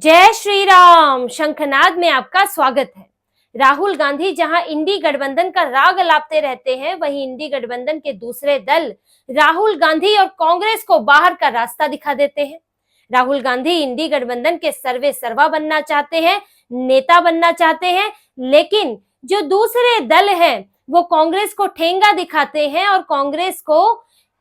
जय श्री राम। शंखनाद में आपका स्वागत है। राहुल गांधी जहां इंडी गठबंधन का राग अलापते रहते हैं, वहीं इंडी गठबंधन के दूसरे दल राहुल गांधी और कांग्रेस को बाहर का रास्ता दिखा देते हैं। राहुल गांधी इंडी गठबंधन के सर्वे सर्वा बनना चाहते हैं, नेता बनना चाहते हैं, लेकिन जो दूसरे दल हैं वो कांग्रेस को ठेंगा दिखाते हैं और कांग्रेस को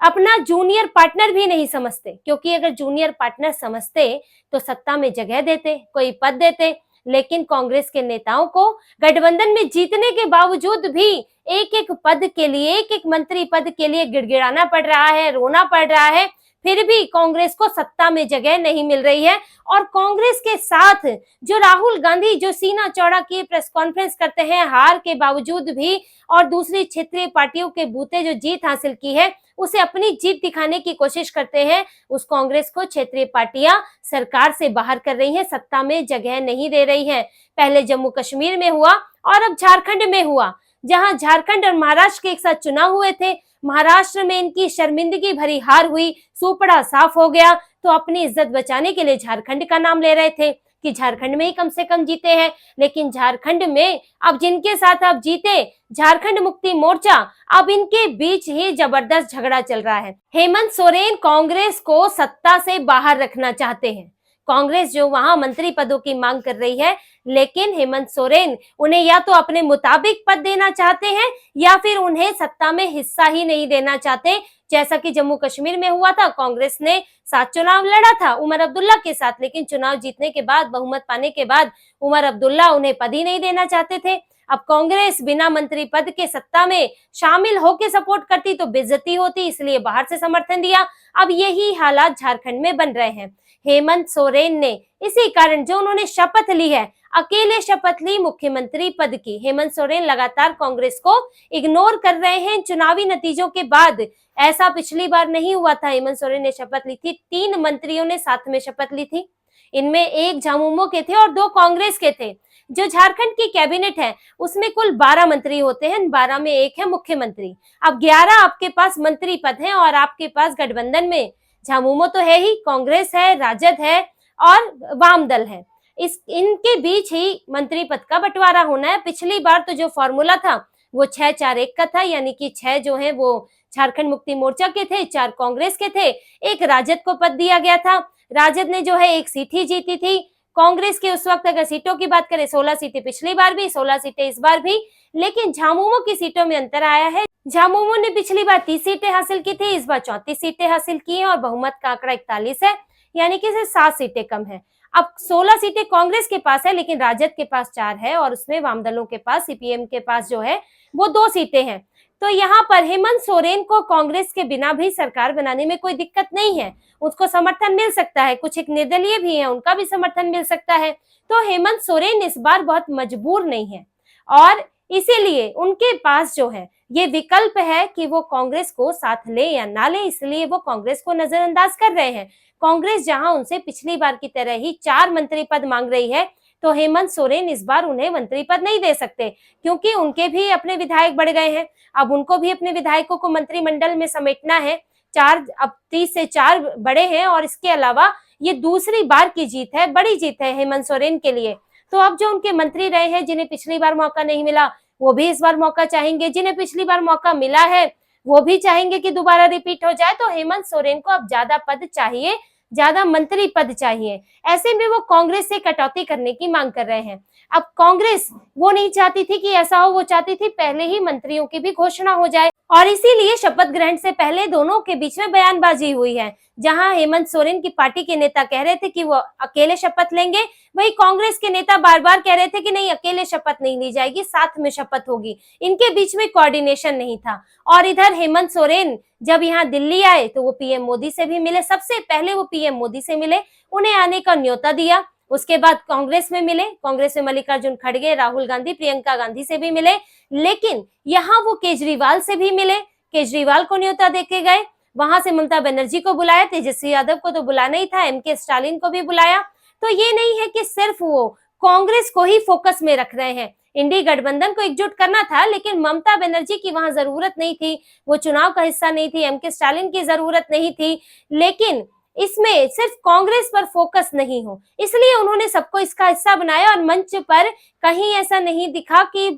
अपना जूनियर पार्टनर भी नहीं समझते, क्योंकि अगर जूनियर पार्टनर समझते तो सत्ता में जगह देते, कोई पद देते। लेकिन कांग्रेस के नेताओं को गठबंधन में जीतने के बावजूद भी एक एक पद के लिए, एक एक मंत्री पद के लिए गिड़गिड़ाना पड़ रहा है, रोना पड़ रहा है, फिर भी कांग्रेस को सत्ता में जगह नहीं मिल रही है। और कांग्रेस के साथ जो राहुल गांधी जो सीना चौड़ा किए प्रेस कॉन्फ्रेंस करते हैं हार के बावजूद भी, और दूसरी क्षेत्रीय पार्टियों के बूते जो जीत हासिल की है उसे अपनी जीत दिखाने की कोशिश करते हैं, उस कांग्रेस को क्षेत्रीय पार्टियां सरकार से बाहर कर रही हैं, सत्ता में जगह नहीं दे रही हैं। पहले जम्मू कश्मीर में हुआ और अब झारखंड में हुआ, जहां झारखंड और महाराष्ट्र के एक साथ चुनाव हुए थे। महाराष्ट्र में इनकी शर्मिंदगी भरी हार हुई, सुपड़ा साफ हो गया, तो अपनी इज्जत बचाने के लिए झारखंड का नाम ले रहे थे कि झारखंड में ही कम से कम जीते हैं। लेकिन झारखंड में अब जिनके साथ अब जीते, झारखंड मुक्ति मोर्चा, अब इनके बीच ही जबरदस्त झगड़ा चल रहा है। हेमंत सोरेन कांग्रेस को सत्ता से बाहर रखना चाहते हैं। कांग्रेस जो वहां मंत्री पदों की मांग कर रही है, लेकिन हेमंत सोरेन उन्हें या तो अपने मुताबिक पद देना चाहते हैं या फिर उन्हें सत्ता में हिस्सा ही नहीं देना चाहते। जैसा कि जम्मू कश्मीर में हुआ था, कांग्रेस ने 7 चुनाव लड़ा था उमर अब्दुल्ला के साथ, लेकिन चुनाव जीतने के बाद, बहुमत पाने के बाद उमर अब्दुल्ला उन्हें पद ही नहीं देना चाहते थे। अब कांग्रेस बिना मंत्री पद के सत्ता में शामिल होकर सपोर्ट करती तो बेइज्जती होती, इसलिए बाहर से समर्थन दिया। अब यही हालात झारखंड में बन रहे हैं। हेमंत सोरेन ने इसी कारण जो उन्होंने शपथ ली है, अकेले शपथ ली मुख्यमंत्री पद की। हेमंत सोरेन लगातार कांग्रेस को इग्नोर कर रहे हैं चुनावी नतीजों के बाद। ऐसा पिछली बार नहीं हुआ था। हेमंत सोरेन ने शपथ ली थी, 3 मंत्रियों ने साथ में शपथ ली थी, इनमें 1 झामुमो के थे और 2 कांग्रेस के थे। जो झारखंड की कैबिनेट है उसमें कुल 12 मंत्री होते हैं, 12 में 1 है मुख्यमंत्री। अब 11 आपके पास मंत्री पद हैं और आपके पास गठबंधन में झामुमो तो है ही, कांग्रेस है, राजद है और वाम दल है। इनके बीच ही मंत्री पद का बंटवारा होना है। पिछली बार तो जो फॉर्मूला था वो 6-4-1 का था, यानी कि 6 जो है वो झारखंड मुक्ति मोर्चा के थे, 4 कांग्रेस के थे, 1 राजद को पद दिया गया था। राजद ने जो है 1 सीट ही जीती थी। कांग्रेस के उस वक्त अगर सीटों की बात करें, 16 सीटें पिछली बार भी, 16 सीटें इस बार भी। लेकिन झामुमो की सीटों में अंतर आया है। झामुमो ने पिछली बार 30 सीटें हासिल की थी, इस बार 34 सीटें हासिल की हैं और बहुमत का आंकड़ा 41 है, यानी कि इसे 7 सीटें कम है। अब 16 सीटें कांग्रेस के पास है, लेकिन राजद के पास 4 है और उसमें वाम दलों के पास, सीपीएम के पास जो है वो 2 सीटें हैं। तो यहाँ पर हेमंत सोरेन को कांग्रेस के बिना भी सरकार बनाने में कोई दिक्कत नहीं है, उसको समर्थन मिल सकता है। कुछ एक निर्दलीय भी है, उनका भी समर्थन मिल सकता है। तो हेमंत सोरेन इस बार बहुत मजबूर नहीं है और इसीलिए उनके पास जो है ये विकल्प है कि वो कांग्रेस को साथ ले या ना ले, इसलिए वो कांग्रेस को नजरअंदाज कर रहे हैं। कांग्रेस जहां उनसे पिछली बार की तरह ही 4 मंत्री पद मांग रही है, तो हेमंत सोरेन इस बार उन्हें मंत्री पद नहीं दे सकते, क्योंकि उनके भी अपने विधायक बढ़ गए हैं। अब उनको भी अपने विधायकों को मंत्रिमंडल में समेटना है। 4 अब 30 से 4 बड़े हैं और इसके अलावा ये दूसरी बार की जीत है, बड़ी जीत है हेमंत सोरेन के लिए। तो अब जो उनके मंत्री रहे हैं, जिन्हें पिछली बार मौका नहीं मिला, वो भी इस बार मौका चाहेंगे। जिन्हें पिछली बार मौका मिला है वो भी चाहेंगे कि दोबारा रिपीट हो जाए। तो हेमंत सोरेन को अब ज्यादा पद चाहिए, ज्यादा मंत्री पद चाहिए। ऐसे में वो कांग्रेस से कटौती करने की मांग कर रहे हैं। अब कांग्रेस वो नहीं चाहती थी कि ऐसा हो, वो चाहती थी पहले ही मंत्रियों की भी घोषणा हो जाए और इसीलिए शपथ ग्रहण से पहले दोनों के बीच में बयानबाजी हुई है। जहां हेमंत सोरेन की पार्टी के नेता कह रहे थे कि वो अकेले शपथ लेंगे, वही कांग्रेस के नेता बार बार कह रहे थे कि नहीं, अकेले शपथ नहीं ली जाएगी, साथ में शपथ होगी। इनके बीच में कोऑर्डिनेशन नहीं था। और इधर हेमंत सोरेन जब यहाँ दिल्ली आए तो वो पीएम मोदी से भी मिले। सबसे पहले वो पीएम मोदी से मिले, उन्हें आने का न्योता दिया। उसके बाद कांग्रेस में मिले, कांग्रेस में मल्लिकार्जुन खड़गे, राहुल गांधी, प्रियंका गांधी से भी मिले। लेकिन यहाँ वो केजरीवाल से भी मिले, केजरीवाल को न्योता देके गए। वहां से ममता बनर्जी को बुलाया, तेजस्वी यादव को तो बुलाना ही था, एमके स्टालिन को भी बुलाया। तो ये नहीं है कि सिर्फ वो कांग्रेस को ही फोकस में रख रहे हैं। इंडी गठबंधन को एकजुट करना था, लेकिन ममता बनर्जी की वहां जरूरत नहीं थी, वो चुनाव का हिस्सा नहीं थी, एमके स्टालिन की जरूरत नहीं थी। लेकिन इसमें सिर्फ कांग्रेस पर फोकस नहीं हो, इसलिए उन्होंने सबको इसका हिस्सा बनाया। और मंच पर कहीं ऐसा नहीं दिखा कि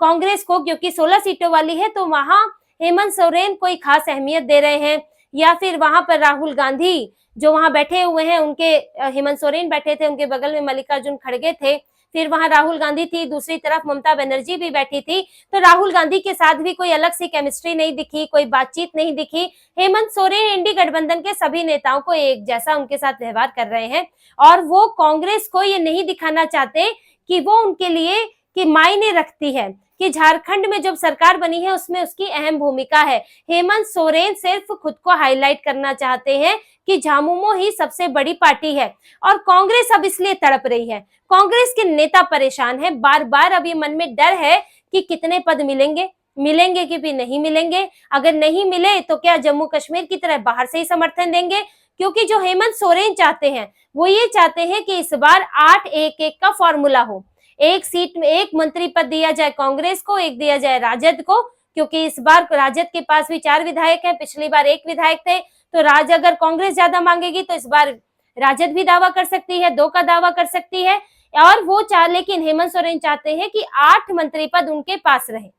कांग्रेस को, क्योंकि 16 सीटों वाली है, तो वहां हेमंत सोरेन कोई खास अहमियत दे रहे हैं, या फिर वहां पर राहुल गांधी जो वहां बैठे हुए हैं, उनके हेमंत सोरेन बैठे थे, उनके बगल में मल्लिकार्जुन खड़गे थे, फिर वहां राहुल गांधी थी, दूसरी तरफ ममता बनर्जी भी बैठी थी। तो राहुल गांधी के साथ भी कोई अलग सी केमिस्ट्री नहीं दिखी, कोई बातचीत नहीं दिखी। हेमंत सोरेन इंडी गठबंधन के सभी नेताओं को एक जैसा उनके साथ व्यवहार कर रहे हैं, और वो कांग्रेस को ये नहीं दिखाना चाहते कि वो उनके लिए कि मायने रखती है, कि झारखंड में जब सरकार बनी है उसमें उसकी अहम भूमिका है। हेमंत सोरेन सिर्फ खुद को हाईलाइट करना चाहते हैं कि झामुमो ही सबसे बड़ी पार्टी है, और कांग्रेस अब इसलिए तड़प रही है। कांग्रेस के नेता परेशान है, बार बार अब ये मन में डर है कि कितने पद मिलेंगे कि भी नहीं मिलेंगे। अगर नहीं मिले तो क्या जम्मू कश्मीर की तरह बाहर से ही समर्थन देंगे, क्योंकि जो हेमंत सोरेन चाहते हैं वो ये चाहते हैं कि इस बार 8-1-1 का फॉर्मूला हो, एक सीट में एक मंत्री पद दिया जाए कांग्रेस को, एक दिया जाए राजद को, क्योंकि इस बार राजद के पास भी 4 विधायक हैं, पिछली बार 1 विधायक थे। तो अगर कांग्रेस ज्यादा मांगेगी तो इस बार राजद भी दावा कर सकती है, 2 का दावा कर सकती है। और वो लेकिन हेमंत सोरेन चाहते हैं कि 8 मंत्री पद उनके पास रहे,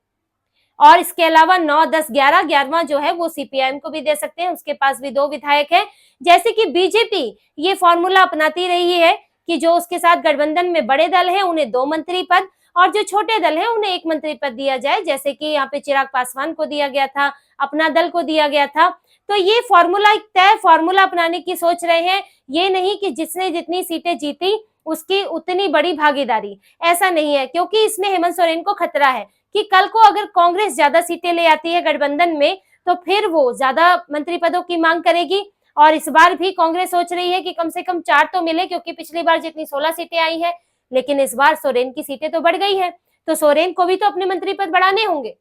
और इसके अलावा 9, 10, 11वां जो है वो सीपीआईएम को भी दे सकते हैं, उसके पास भी 2 विधायक है। जैसे कि बीजेपी ये फॉर्मूला अपनाती रही है कि जो उसके साथ गठबंधन में बड़े दल हैं उन्हें 2 मंत्री पद, और जो छोटे दल हैं उन्हें 1 मंत्री पद दिया जाए, जैसे कि यहाँ पे चिराग पासवान को दिया गया था, अपना दल को दिया गया था। तो ये फॉर्मूला एक तय फॉर्मूला अपनाने की सोच रहे हैं, ये नहीं कि जिसने जितनी सीटें जीती उसकी उतनी बड़ी भागीदारी, ऐसा नहीं है। क्योंकि इसमें हेमंत सोरेन को खतरा है कि कल को अगर कांग्रेस ज्यादा सीटें ले आती है गठबंधन में तो फिर वो ज्यादा मंत्री पदों की मांग करेगी, और इस बार भी कांग्रेस सोच रही है कि कम से कम 4 तो मिले, क्योंकि पिछली बार जितनी 16 सीटें आई है, लेकिन इस बार सोरेन की सीटें तो बढ़ गई है, तो सोरेन को भी तो अपने मंत्री पद बढ़ाने होंगे।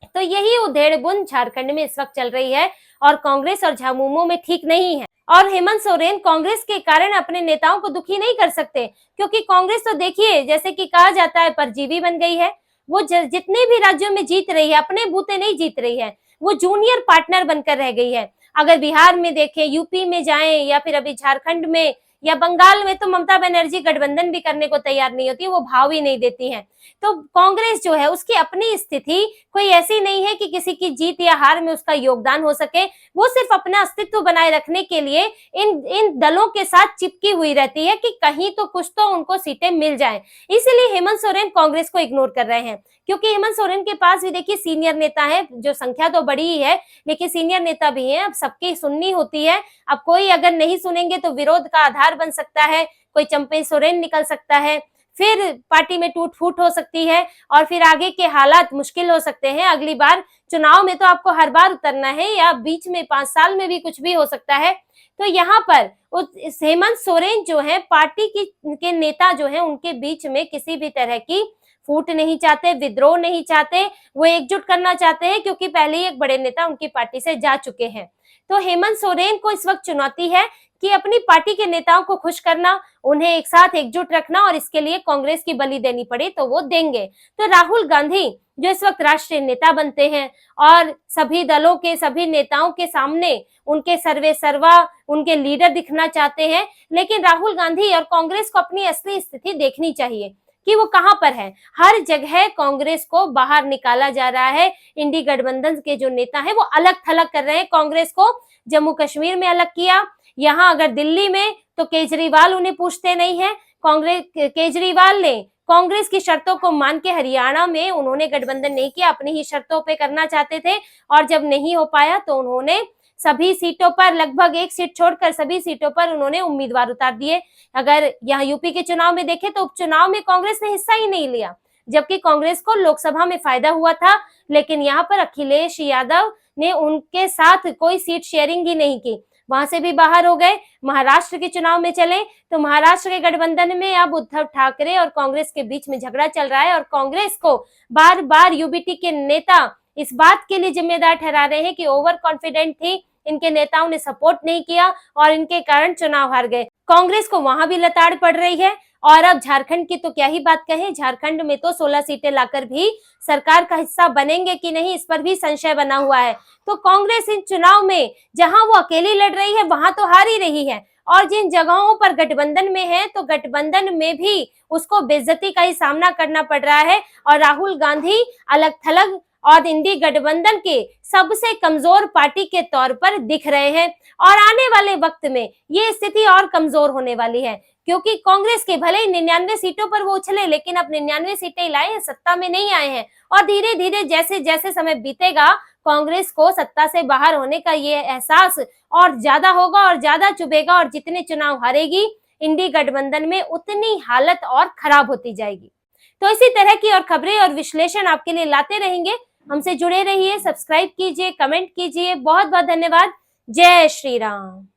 तो यही उधेड़-बुन झारखंड में इस वक्त चल रही है, और कांग्रेस और झामुमो में ठीक नहीं है। और हेमंत सोरेन कांग्रेस के कारण अपने नेताओं को दुखी नहीं कर सकते, क्योंकि कांग्रेस तो देखिए जैसे कि कहा जाता है परजीवी बन गई है। वो जितने भी राज्यों में जीत रही है अपने बूते नहीं जीत रही है, वो जूनियर पार्टनर बनकर रह गई है। अगर बिहार में देखें, यूपी में जाएं, या फिर अभी झारखंड में या बंगाल में, तो ममता बनर्जी गठबंधन भी करने को तैयार नहीं होती, वो भाव ही नहीं देती हैं। तो कांग्रेस जो है उसकी अपनी स्थिति कोई ऐसी नहीं है कि किसी की जीत या हार में उसका योगदान हो सके, वो सिर्फ अपना अस्तित्व बनाए रखने के लिए इन दलों के साथ चिपकी हुई रहती है कि कहीं तो कुछ तो उनको सीटें मिल जाएं। इसीलिए हेमंत सोरेन कांग्रेस को इग्नोर कर रहे हैं, क्योंकि हेमंत सोरेन के पास भी देखिए सीनियर नेता है, जो संख्या तो बड़ी ही है लेकिन सीनियर नेता भी है। अब सबकी सुननी होती है, अब कोई अगर नहीं सुनेंगे तो विरोध का आधार बन सकता है, कोई चंपई सोरेन निकल सकता है, फिर पार्टी में टूट फूट हो सकती है, और फिर आगे के हालात मुश्किल हो सकते हैं। अगली बार चुनाव में तो आपको हर बार उतरना है, या बीच में 5 साल में भी कुछ भी हो सकता है। तो यहाँ पर हेमंत सोरेन जो है पार्टी के नेता जो है उनके बीच में किसी भी तरह की फूट नहीं चाहते, विद्रोह नहीं चाहते, वो एकजुट करना चाहते हैं, क्योंकि पहले ही एक बड़े नेता उनकी पार्टी से जा चुके हैं। तो हेमंत सोरेन को इस वक्त चुनौती है कि अपनी पार्टी के नेताओं को खुश करना, उन्हें एक साथ एकजुट रखना, और इसके लिए कांग्रेस की बलि देनी पड़े तो वो देंगे। तो राहुल गांधी जो इस वक्त राष्ट्रीय नेता बनते हैं और सभी दलों के सभी नेताओं के सामने उनके सर्वे सर्वा उनके लीडर दिखना चाहते हैं, लेकिन राहुल गांधी और कांग्रेस को अपनी असली स्थिति देखनी चाहिए कि वो कहां पर है। हर जगह कांग्रेस को बाहर निकाला जा रहा है, इंडी गठबंधन के जो नेता हैं वो अलग थलग कर रहे हैं कांग्रेस को। जम्मू कश्मीर में अलग किया, यहाँ अगर दिल्ली में तो केजरीवाल उन्हें पूछते नहीं है। केजरीवाल ने कांग्रेस की शर्तों को मान के हरियाणा में उन्होंने गठबंधन नहीं किया, अपनी ही शर्तों पे करना चाहते थे, और जब नहीं हो पाया तो उन्होंने सभी सीटों पर, लगभग 1 सीट छोड़कर सभी सीटों पर उन्होंने उम्मीदवार उतार दिए। अगर यहाँ यूपी के चुनाव में देखें तो उपचुनाव में कांग्रेस ने हिस्सा ही नहीं लिया, जबकि कांग्रेस को लोकसभा में फायदा हुआ था, लेकिन यहाँ पर अखिलेश यादव ने उनके साथ कोई सीट शेयरिंग ही नहीं की, वहां से भी बाहर हो गए। महाराष्ट्र के चुनाव में चले तो महाराष्ट्र के गठबंधन में अब उद्धव ठाकरे और कांग्रेस के बीच में झगड़ा चल रहा है, और कांग्रेस को बार बार यूबीटी के नेता इस बात के लिए जिम्मेदार ठहरा रहे हैं कि ओवर कॉन्फिडेंट थी, इनके नेताओं ने सपोर्ट नहीं किया और इनके कारण चुनाव हार गए। कांग्रेस को वहां भी लताड़ पड़ रही है, और अब झारखंड की तो क्या ही बात कहें, झारखंड में तो 16 सीटें लाकर भी सरकार का हिस्सा बनेंगे कि नहीं, इस पर भी संशय बना हुआ है। तो कांग्रेस इन चुनाव में जहां वो अकेली लड़ रही है वहां तो हार ही रही है, और जिन जगहों पर गठबंधन में है तो गठबंधन में भी उसको बेइज्जती का ही सामना करना पड़ रहा है। और राहुल गांधी अलग थलग और इंडी गठबंधन के सबसे कमजोर पार्टी के तौर पर दिख रहे हैं। और आने वाले वक्त में ये स्थिति और कमजोर होने वाली है, क्योंकि कांग्रेस के भले ही 99 सीटों पर वो उछले, लेकिन अब 99 सीटें लाए हैं, सत्ता में नहीं आए हैं। और धीरे धीरे जैसे जैसे समय बीतेगा कांग्रेस को सत्ता से बाहर होने का ये एहसास और ज्यादा होगा और ज्यादा चुभेगा, और जितने चुनाव हारेगी इंडी गठबंधन में उतनी हालत और खराब होती जाएगी। तो इसी तरह की और खबरें और विश्लेषण आपके लिए लाते रहेंगे। हमसे जुड़े रहिए, सब्सक्राइब कीजिए, कमेंट कीजिए। बहुत बहुत धन्यवाद। जय श्री राम।